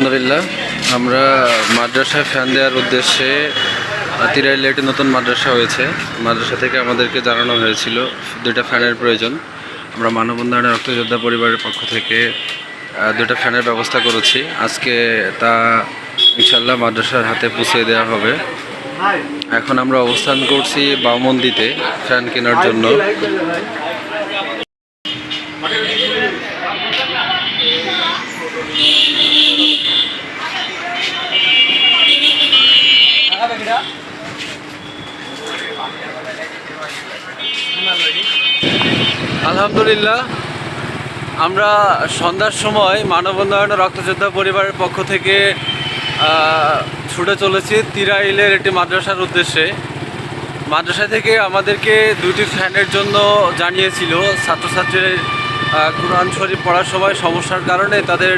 আলহামদুলিল্লাহ, আমরা মাদ্রাসায় ফ্যান দেওয়ার উদ্দেশ্যে তিরাইলে একটি নতুন মাদ্রাসা হয়েছে। মাদ্রাসা থেকে আমাদেরকে জানানো হয়েছিল 2টা ফ্যানের প্রয়োজন। আমরা মানব উন্নয়নের রক্তযোদ্ধা পরিবারের পক্ষ থেকে 2টা ফ্যানের ব্যবস্থা করেছি। আজকে তা ইনশাল্লাহ মাদ্রাসার হাতে পৌঁছে দেওয়া হবে। এখন আমরা অবস্থান করছি বামন্দিতে ফ্যান কেনার জন্য। আলহামদুলিল্লাহ, আমরা সন্ধ্যার সময় মানব উন্নয়ন রক্তযোদ্ধা পরিবারের পক্ষ থেকে ছুটে চলেছি তিরাইলের একটি মাদ্রাসার উদ্দেশ্যে। মাদ্রাসা থেকে আমাদেরকে 2টি ফ্যানের জন্য জানিয়েছিল। ছাত্রছাত্রীর কোরআন শরীফ পড়ার সময় সমস্যার কারণে, তাদের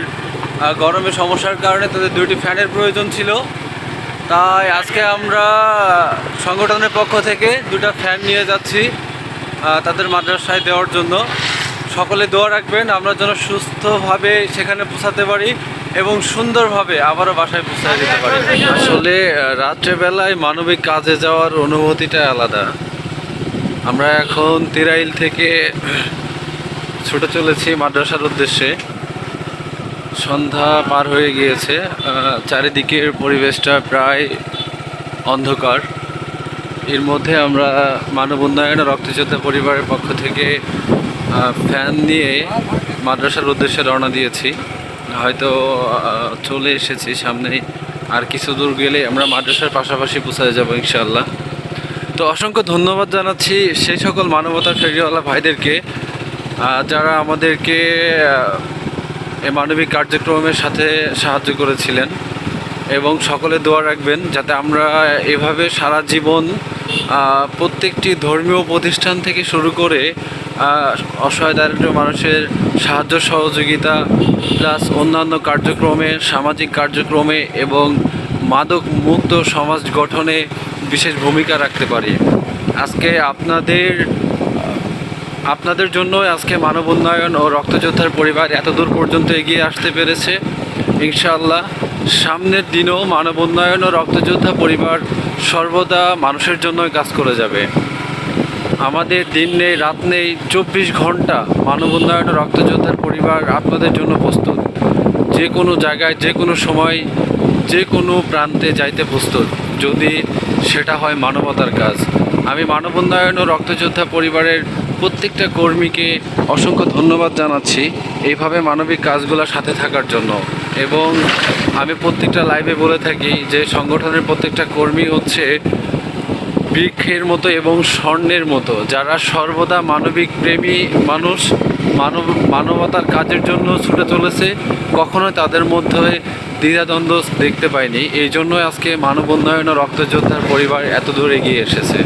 গরমে সমস্যার কারণে তাদের 2টি ফ্যানের প্রয়োজন ছিল। তাই আজকে আমরা সংগঠনের পক্ষ থেকে 2টা ফ্যান নিয়ে যাচ্ছি তাদের মাদ্রাসায় দেওয়ার জন্য। সকলে দোয়া রাখবেন আমরা যেন সুস্থভাবে সেখানে পৌঁছাতে পারি এবং সুন্দরভাবে আবারও বাসায় পৌঁছাতে যেতে পারি। আসলে রাত্রেবেলায় মানবিক কাজে যাওয়ার অনুভূতিটা আলাদা। আমরা এখন তিরাইল থেকে ছুটে চলেছি মাদ্রাসার উদ্দেশ্যে। সন্ধ্যা পার হয়ে গিয়েছে, চারিদিকের পরিবেশটা প্রায় অন্ধকার। এর মধ্যে আমরা মানব উন্নয়ন রক্তযোদ্ধা পরিবারের পক্ষ থেকে ফ্যান নিয়ে মাদ্রাসার উদ্দেশ্যে রওনা দিয়েছি। হয়তো চলে এসেছি সামনেই, আর কিছু দূর গেলে আমরা মাদ্রাসার পাশাপাশি পৌঁছাতে যাব ইনশাআল্লাহ। তো অসংখ্য ধন্যবাদ জানাচ্ছি সেই সকল মানবতার ফেরিওয়ালা ভাইদেরকে যারা আমাদেরকে এই মানবিক কার্যক্রমের সাথে সাহায্য করেছিলেন। এবং সকলে দোয়া রাখবেন যাতে আমরা এভাবে সারা জীবন প্রত্যেকটি ধর্মীয় প্রতিষ্ঠান থেকে শুরু করে অসহায় দারিদ্র মানুষের সাহায্য সহযোগিতা প্লাস অন্যান্য কার্যক্রমে, সামাজিক কার্যক্রমে এবং মাদক মুক্ত সমাজ গঠনে বিশেষ ভূমিকা রাখতে পারি। আজকে আপনাদের জন্য আজকে মানব উন্নয়ন ও রক্তযোদ্ধার পরিবার এত দূর পর্যন্ত এগিয়ে আসতে পেরেছে। ইনশাআল্লাহ সামনের দিনেও মানব উন্নয়ন ও রক্তযোদ্ধা পরিবার সর্বদা মানুষের জন্যই কাজ করে যাবে। আমাদের দিন নেই রাত নেই, 24 ঘন্টা মানব উন্নয়ন ও রক্তযোদ্ধার পরিবার আপনাদের জন্য প্রস্তুত। যে কোনো জায়গায়, যে কোনো সময়, যে কোনো প্রান্তে যাইতে প্রস্তুত, যদি সেটা হয় মানবতার কাজ। আমি মানব উন্নয়ন ও রক্তযোদ্ধা পরিবারের প্রত্যেকটা কর্মীকে অসংখ্য ধন্যবাদ জানাচ্ছি এইভাবে মানবিক কাজগুলোর সাথে থাকার জন্য। এবং আমি প্রত্যেকটা লাইভে বলে থাকি যে সংগঠনের প্রত্যেকটা কর্মী হচ্ছে বৃক্ষের মতো এবং স্বর্ণের মতো, যারা সর্বদা মানবিক প্রেমী মানুষ, মানবতার কাজের জন্য ছুটে চলেছে। কখনো তাদের মধ্যে দ্বিধাদ্বন্দ্ব দেখতে পাইনি। এই জন্যই আজকে মানব উন্নয়ন ও রক্তযোদ্ধার পরিবার এত দূর এগিয়ে এসেছে।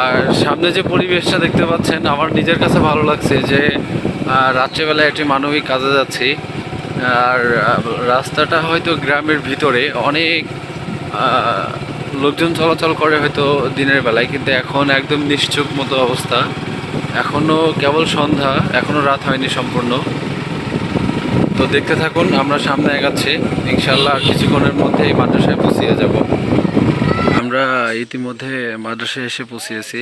আর সামনে যে পরিবেশটা দেখতে পাচ্ছেন, আমার নিজের কাছে ভালো লাগছে যে রাত্রেবেলায় একটি মানবিক কাজে যাচ্ছি। আর রাস্তাটা হয়তো গ্রামের ভিতরে, অনেক লোকজন চলাচল করে হয়তো দিনের বেলায়, কিন্তু এখন একদম নিশ্চুপ মতো অবস্থা। এখনও কেবল সন্ধ্যা, এখনও রাত হয়নি সম্পূর্ণ। তো দেখতে থাকুন, আমরা সামনে এগাচ্ছি ইনশাআল্লাহ। আর কিছুক্ষণের মধ্যে এই মাদ্রাসায় পৌঁছে যাব। আমরা ইতিমধ্যে মাদ্রাসায় এসে পৌঁছেছি।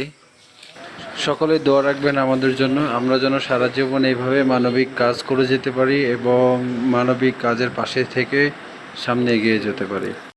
সকলে দোয়া রাখবেন আমাদের জন্য, আমরা যেন সারা জীবন এইভাবে মানবিক কাজ করে যেতে পারি এবং মানবিক কাজের পাশে থেকে সামনে এগিয়ে যেতে পারি।